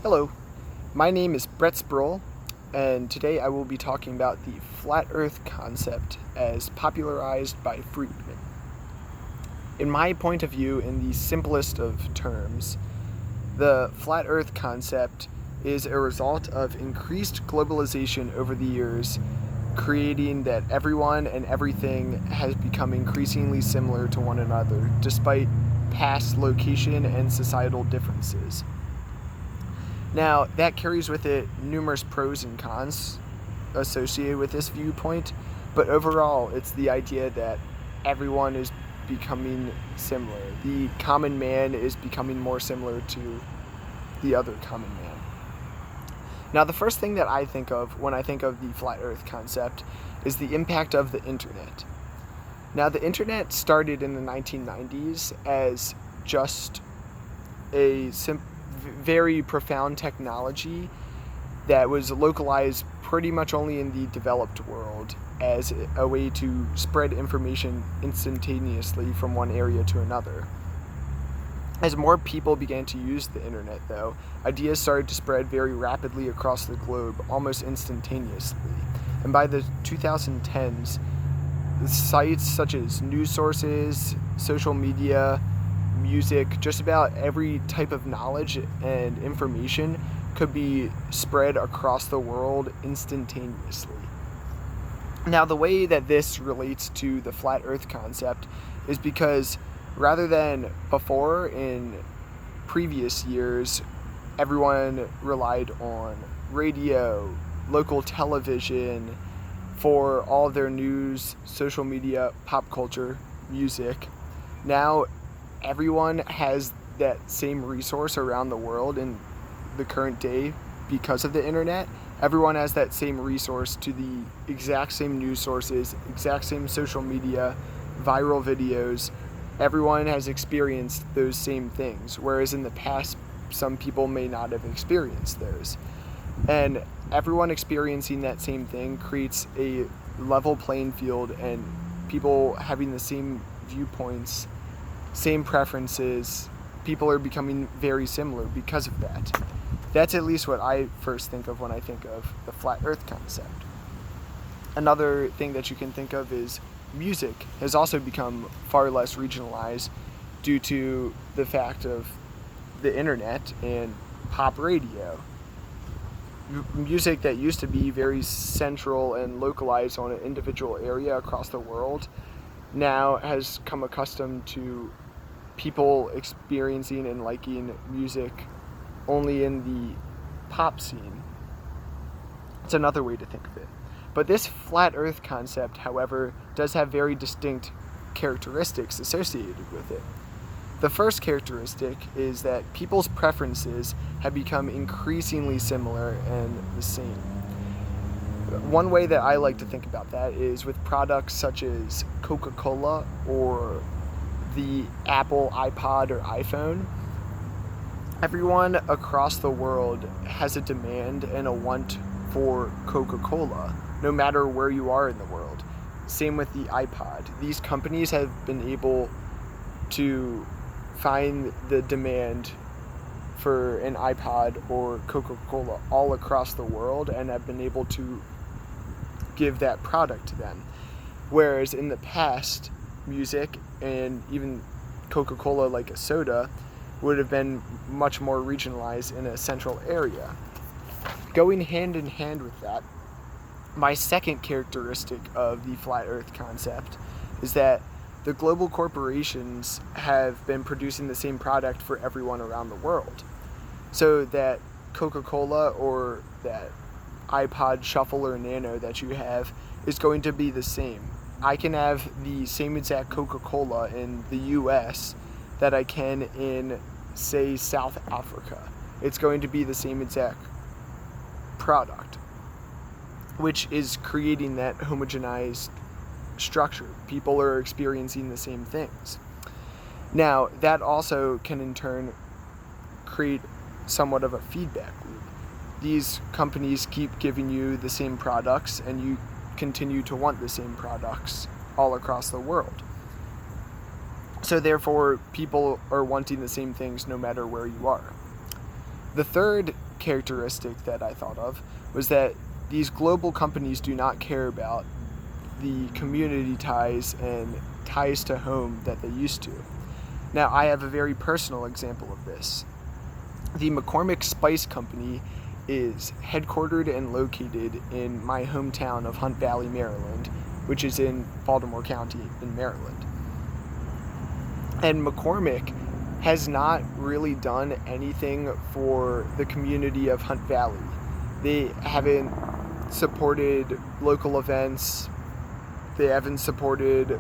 Hello, my name is Brett Sproul, and today I will be talking about the flat earth concept as popularized by Friedman. In my point of view, in the simplest of terms, the flat earth concept is a result of increased globalization over the years, creating that everyone and everything has become increasingly similar to one another, despite past location and societal differences. Now, that carries with it numerous pros and cons associated with this viewpoint, but overall, it's the idea that everyone is becoming similar. The common man is becoming more similar to the other common man. Now, the first thing that I think of when I think of the flat earth concept is the impact of the internet. Now, the internet started in the 1990s as just a very profound technology that was localized pretty much only in the developed world as a way to spread information instantaneously from one area to another. As more people began to use the internet, though, ideas started to spread very rapidly across the globe, almost instantaneously. And by the 2010s, sites such as news sources, social media, music, just about every type of knowledge and information could be spread across the world instantaneously. Now, the way that this relates to the flat earth concept is because rather than before in previous years, everyone relied on radio, local television for all their news, social media, pop culture, music. Now, everyone has that same resource around the world in the current day because of the internet. Everyone has that same resource to the exact same news sources, exact same social media, viral videos. Everyone has experienced those same things, whereas in the past, some people may not have experienced those. And everyone experiencing that same thing creates a level playing field, and people having the same viewpoints, same preferences, people are becoming very similar because of that. That's at least what I first think of when I think of the flat earth concept. Another thing that you can think of is music has also become far less regionalized due to the fact of the internet and pop radio. Music that used to be very central and localized on an individual area across the world now has come accustomed to people experiencing and liking music only in the pop scene. It's another way to think of it. But this flat earth concept, however, does have very distinct characteristics associated with it. The first characteristic is that people's preferences have become increasingly similar and the same. One way that I like to think about that is with products such as Coca-Cola or the Apple iPod or iPhone. Everyone across the world has a demand and a want for Coca-Cola, no matter where you are in the world. Same with the iPod. These companies have been able to find the demand for an iPod or Coca-Cola all across the world and have been able to give that product to them. Whereas in the past, music and even Coca-Cola, like a soda, would have been much more regionalized in a central area. Going hand in hand with that, my second characteristic of the flat earth concept is that the global corporations have been producing the same product for everyone around the world. So that Coca-Cola or that iPod Shuffle or Nano that you have is going to be the same. I can have the same exact Coca-Cola in the US that I can in, say, South Africa. It's going to be the same exact product, which is creating that homogenized structure. People are experiencing the same things. Now, that also can in turn create somewhat of a feedback loop. These companies keep giving you the same products, and you continue to want the same products all across the world. So therefore, people are wanting the same things no matter where you are. The third characteristic that I thought of was that these global companies do not care about the community ties and ties to home that they used to. Now, I have a very personal example of this. The McCormick Spice Company is headquartered and located in my hometown of Hunt Valley, Maryland, which is in Baltimore County in Maryland. And McCormick has not really done anything for the community of Hunt Valley. They haven't supported local events. They haven't supported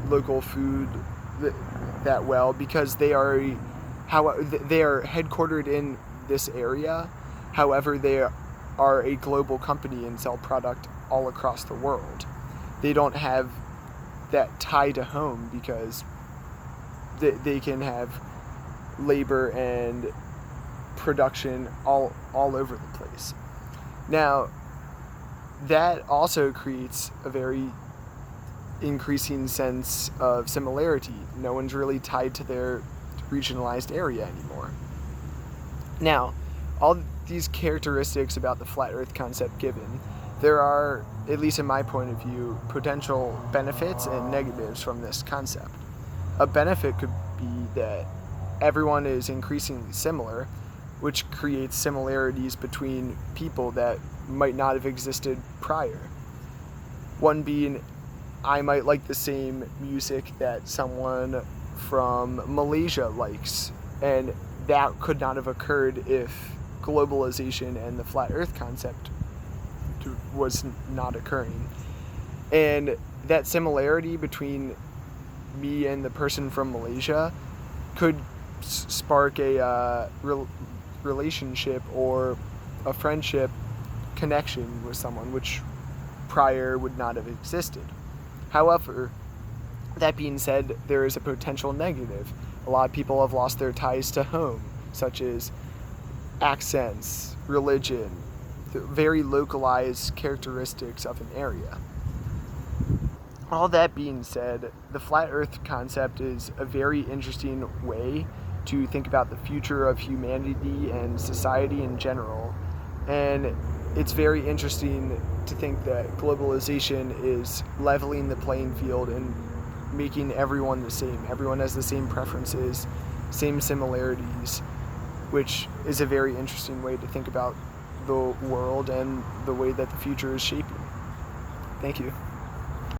local food that well because they are headquartered in this area. However, they are a global company and sell product all across the world. They don't have that tie to home because they can have labor and production all over the place. Now, that also creates a very increasing sense of similarity. No one's really tied to their regionalized area anymore. Now, all these characteristics about the flat earth concept given, there are, at least in my point of view, potential benefits and negatives from this concept. A benefit could be that everyone is increasingly similar, which creates similarities between people that might not have existed prior. One being, I might like the same music that someone from Malaysia likes, and that could not have occurred if globalization and the flat earth concept was not occurring. And that similarity between me and the person from Malaysia could spark a relationship or a friendship connection with someone which prior would not have existed. However, that being said, there is a potential negative. A lot of people have lost their ties to home, such as accents, religion, the very localized characteristics of an area. All that being said, the flat earth concept is a very interesting way to think about the future of humanity and society in general. And it's very interesting to think that globalization is leveling the playing field and making everyone the same. Everyone has the same preferences, same similarities, which is a very interesting way to think about the world and the way that the future is shaping. Thank you.